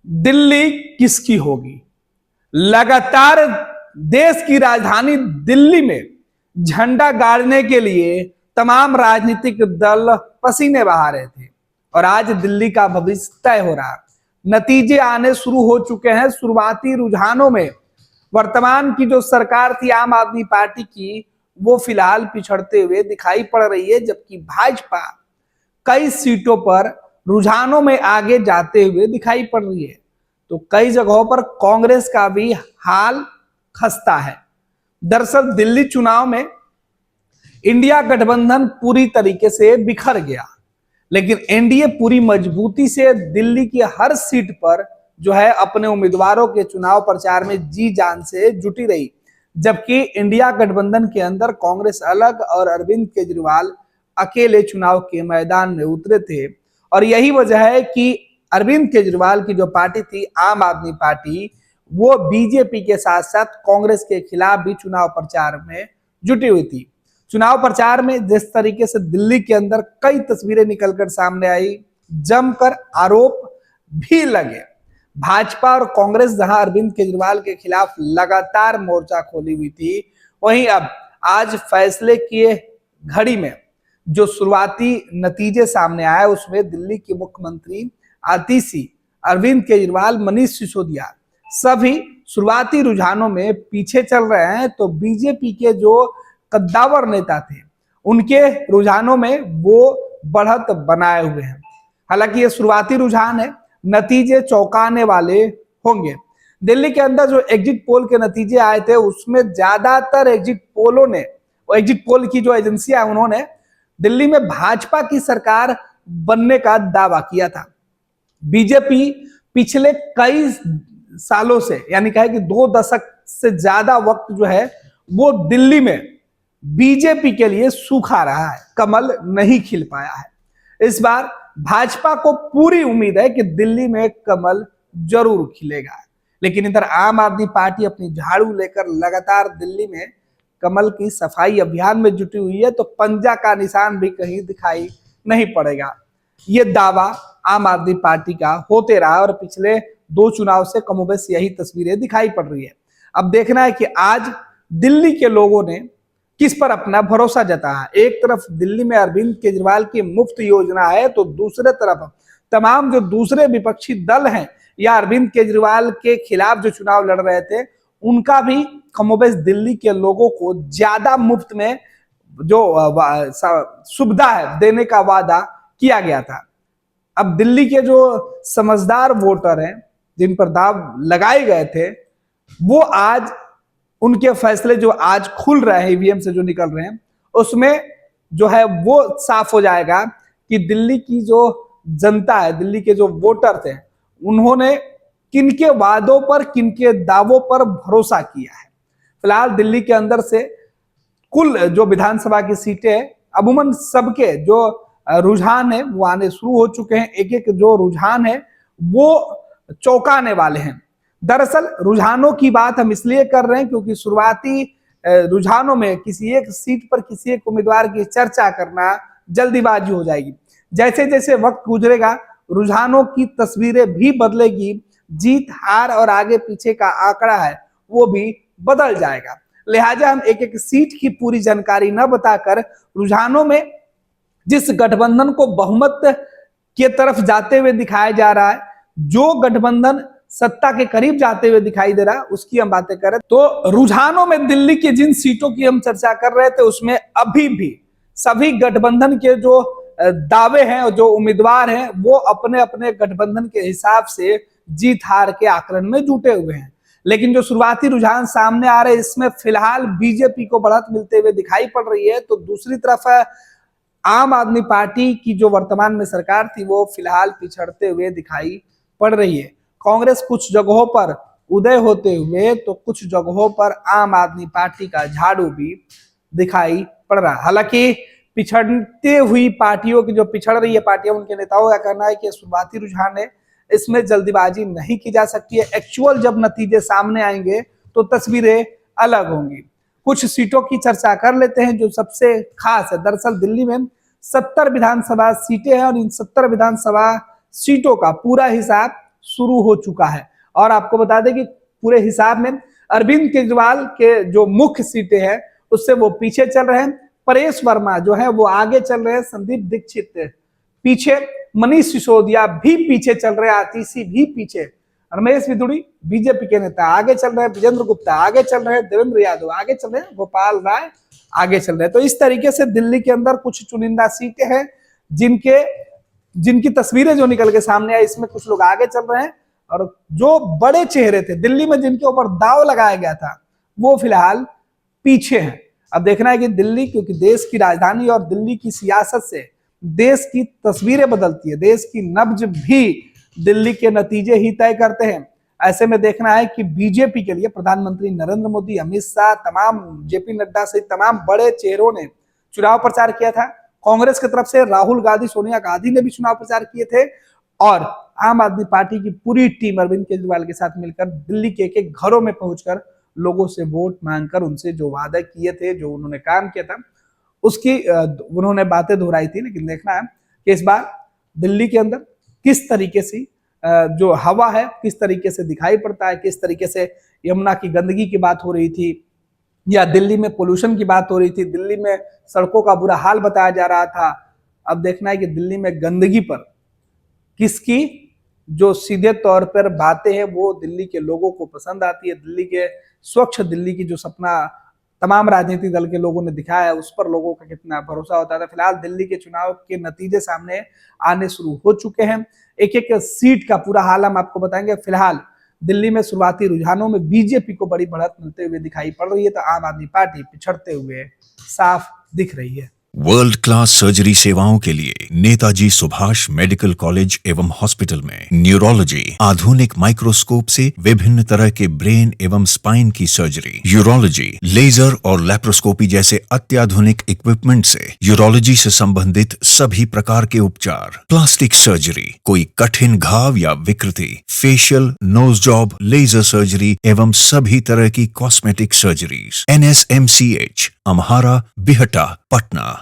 दिल्ली किसकी होगी। लगातार देश की राजधानी दिल्ली में झंडा गाड़ने के लिए तमाम राजनीतिक दल पसीने बहा रहे थे और आज दिल्ली का भविष्य तय हो रहा। नतीजे आने शुरू हो चुके हैं। शुरुआती रुझानों में वर्तमान की जो सरकार थी आम आदमी पार्टी की, वो फिलहाल पिछड़ते हुए दिखाई पड़ रही है, जबकि भाजपा कई सीटों पर रुझानों में आगे जाते हुए दिखाई पड़ रही है। तो कई जगहों पर कांग्रेस का भी हाल खस्ता है। दरअसल दिल्ली चुनाव में इंडिया गठबंधन पूरी तरीके से बिखर गया, लेकिन एनडीए पूरी मजबूती से दिल्ली की हर सीट पर जो है अपने उम्मीदवारों के चुनाव प्रचार में जी जान से जुटी रही, जबकि इंडिया गठबंधन के अंदर कांग्रेस अलग और अरविंद केजरीवाल अकेले चुनाव के मैदान में उतरे थे। और यही वजह है कि अरविंद केजरीवाल की जो पार्टी थी आम आदमी पार्टी, वो बीजेपी के साथ साथ कांग्रेस के खिलाफ भी चुनाव प्रचार में जुटी हुई थी। चुनाव प्रचार में जिस तरीके से दिल्ली के अंदर कई तस्वीरें निकलकर सामने आई, जमकर आरोप भी लगे। भाजपा और कांग्रेस जहां अरविंद केजरीवाल के खिलाफ लगातार मोर्चा खोली हुई थी, वहीं अब आज फैसले की घड़ी में जो शुरुआती नतीजे सामने आए, उसमें दिल्ली के मुख्यमंत्री आतिशी, अरविंद केजरीवाल, मनीष सिसोदिया सभी शुरुआती रुझानों में पीछे चल रहे हैं। तो बीजेपी के जो कद्दावर नेता थे, उनके रुझानों में वो बढ़त बनाए हुए हैं। हालांकि ये शुरुआती रुझान है, नतीजे चौंकाने वाले होंगे। दिल्ली के अंदर जो एग्जिट पोल के नतीजे आए थे, उसमें ज्यादातर एग्जिट पोलों ने, एग्जिट पोल की जो एजेंसियां, उन्होंने दिल्ली में भाजपा की सरकार बनने का दावा किया था। बीजेपी पिछले कई सालों से, यानी कहे कि 2 दशक से ज्यादा वक्त जो है वो दिल्ली में बीजेपी के लिए सूखा रहा है, कमल नहीं खिल पाया है। इस बार भाजपा को पूरी उम्मीद है कि दिल्ली में कमल जरूर खिलेगा, लेकिन इधर आम आदमी पार्टी अपनी झाड़ू लेकर लगातार दिल्ली में कमल की सफाई अभियान में जुटी हुई है, तो पंजा का निशान भी कहीं दिखाई नहीं पड़ेगा। ये दावा आम आदमी पार्टी का होते रहा और पिछले 2 चुनाव से कमोबेश यही तस्वीरें दिखाई पड़ रही है। अब देखना है कि आज दिल्ली के लोगों ने किस पर अपना भरोसा जताया। एक तरफ दिल्ली में अरविंद केजरीवाल की मुफ्त योजना है, तो दूसरे तरफ तमाम जो दूसरे विपक्षी दल हैं या अरविंद केजरीवाल के खिलाफ जो चुनाव लड़ रहे थे, उनका भी कमोबेश दिल्ली के लोगों को ज्यादा मुफ्त में जो सुविधा है देने का वादा किया गया था। अब दिल्ली के जो समझदार वोटर हैं, जिन पर दाव लगाए गए थे, वो आज उनके फैसले जो आज खुल रहे हैं ईवीएम से जो निकल रहे हैं, उसमें जो है वो साफ हो जाएगा कि दिल्ली की जो जनता है, दिल्ली के जो वोटर थे, उन्होंने किनके वादों पर, किनके दावों पर भरोसा किया है। फिलहाल दिल्ली के अंदर से कुल जो विधानसभा की सीटें हैं, अमूमन सबके जो रुझान है वो आने शुरू हो चुके हैं। एक एक जो रुझान है वो चौंकाने वाले हैं। दरअसल रुझानों की बात हम इसलिए कर रहे हैं क्योंकि शुरुआती रुझानों में किसी एक सीट पर किसी एक उम्मीदवार की चर्चा करना जल्दीबाजी हो जाएगी। जैसे जैसे वक्त गुजरेगा, रुझानों की तस्वीरें भी बदलेगी, जीत हार और आगे पीछे का आंकड़ा है वो भी बदल जाएगा। लिहाजा हम एक एक सीट की पूरी जानकारी न बताकर रुझानों में जिस गठबंधन को बहुमत के तरफ जाते हुए दिखाया जा रहा है, जो गठबंधन सत्ता के करीब जाते हुए दिखाई दे रहा है, उसकी हम बातें करें तो रुझानों में दिल्ली की जिन सीटों की हम चर्चा कर रहे थे, उसमें अभी भी सभी गठबंधन के जो दावे हैं और जो उम्मीदवार हैं, वो अपने अपने गठबंधन के हिसाब से जीत हार के आकलन में जुटे हुए हैं। लेकिन जो शुरुआती रुझान सामने आ रहे हैं, इसमें फिलहाल बीजेपी को बढ़त मिलते हुए दिखाई पड़ रही है। तो दूसरी तरफ आम आदमी पार्टी की जो वर्तमान में सरकार थी, वो फिलहाल पिछड़ते हुए दिखाई पड़ रही है। कांग्रेस कुछ जगहों पर उदय होते हुए, तो कुछ जगहों पर आम आदमी पार्टी का झाड़ू भी दिखाई पड़ रहा है। हालांकि पिछड़ती हुई पार्टियों की जो पिछड़ रही है पार्टियां, उनके नेताओं का कहना है कि शुरुआती रुझान है, इसमें जल्दीबाजी नहीं की जा सकती है। एक्चुअल जब नतीजे सामने आएंगे तो तस्वीरें अलग होंगी। कुछ सीटों की चर्चा कर लेते हैं जो सबसे खास है। दरअसल दिल्ली में 70 विधानसभा सीटें हैं और इन 70 विधानसभा सीटों का पूरा हिसाब शुरू हो चुका है। और आपको बता दें कि पूरे हिसाब में अरविंद केजरीवाल के जो मुख्य सीटें हैं उससे वो पीछे चल रहे हैं। परेश वर्मा जो है वो आगे चल रहे हैं, संदीप दीक्षित पीछे, मनीष सिसोदिया भी पीछे चल रहे हैं, आतिशी भी पीछे, रमेश बिधूड़ी बीजेपी के नेता आगे चल रहे हैं, विजेंद्र गुप्ता आगे चल रहे हैं, देवेंद्र यादव आगे चल रहे हैं, गोपाल राय आगे चल रहे हैं। तो इस तरीके से दिल्ली के अंदर कुछ चुनिंदा सीटें हैं जिनकी तस्वीरें जो निकल के सामने आई, इसमें कुछ लोग आगे चल रहे हैं और जो बड़े चेहरे थे दिल्ली में जिनके ऊपर दाव लगाया गया था वो फिलहाल पीछे हैं। अब देखना है कि दिल्ली, क्योंकि देश की राजधानी और दिल्ली की सियासत से देश की तस्वीरें बदलती है, देश की नब्ज भी दिल्ली के नतीजे ही तय करते हैं। ऐसे में देखना है कि बीजेपी के लिए प्रधानमंत्री नरेंद्र मोदी, अमित शाह, तमाम जेपी नड्डा सहित तमाम बड़े चेहरों ने चुनाव प्रचार किया था। कांग्रेस की तरफ से राहुल गांधी, सोनिया गांधी ने भी चुनाव प्रचार किए थे और आम आदमी पार्टी की पूरी टीम अरविंद केजरीवाल के साथ मिलकर दिल्ली के एक घरों में पहुंचकर लोगों से वोट मांगकर उनसे जो वादे किए थे, जो उन्होंने काम किया था, उसकी उन्होंने बातें दोहराई थी। लेकिन देखना है कि इस बार दिल्ली के अंदर किस तरीके से जो हवा है किस तरीके से दिखाई पड़ता है, किस तरीके से यमुना की गंदगी की बात हो रही थी या दिल्ली में पोल्यूशन की बात हो रही थी, दिल्ली में सड़कों का बुरा हाल बताया जा रहा था। अब देखना है कि दिल्ली में गंदगी पर किसकी जो सीधे तौर पर बातें हैं वो दिल्ली के लोगों को पसंद आती है। दिल्ली के स्वच्छ दिल्ली की जो सपना तमाम राजनीतिक दल के लोगों ने दिखाया है उस पर लोगों का कितना भरोसा होता था। फिलहाल दिल्ली के चुनाव के नतीजे सामने आने शुरू हो चुके हैं। एक एक सीट का पूरा हाल हम आपको बताएंगे। फिलहाल दिल्ली में शुरुआती रुझानों में बीजेपी को बड़ी बढ़त मिलते हुए दिखाई पड़ रही है, तो आम आदमी पार्टी पिछड़ते हुए साफ दिख रही है। वर्ल्ड क्लास सर्जरी सेवाओं के लिए नेताजी सुभाष मेडिकल कॉलेज एवं हॉस्पिटल में न्यूरोलॉजी, आधुनिक माइक्रोस्कोप से विभिन्न तरह के ब्रेन एवं स्पाइन की सर्जरी, यूरोलॉजी, लेजर और लैप्रोस्कोपी जैसे अत्याधुनिक इक्विपमेंट से यूरोलॉजी से संबंधित सभी प्रकार के उपचार, प्लास्टिक सर्जरी, कोई कठिन घाव या विकृति, facial, nose job, laser surgery एवं सभी तरह की cosmetic surgeries. NSMCH, Amhara, Bihta, Patna.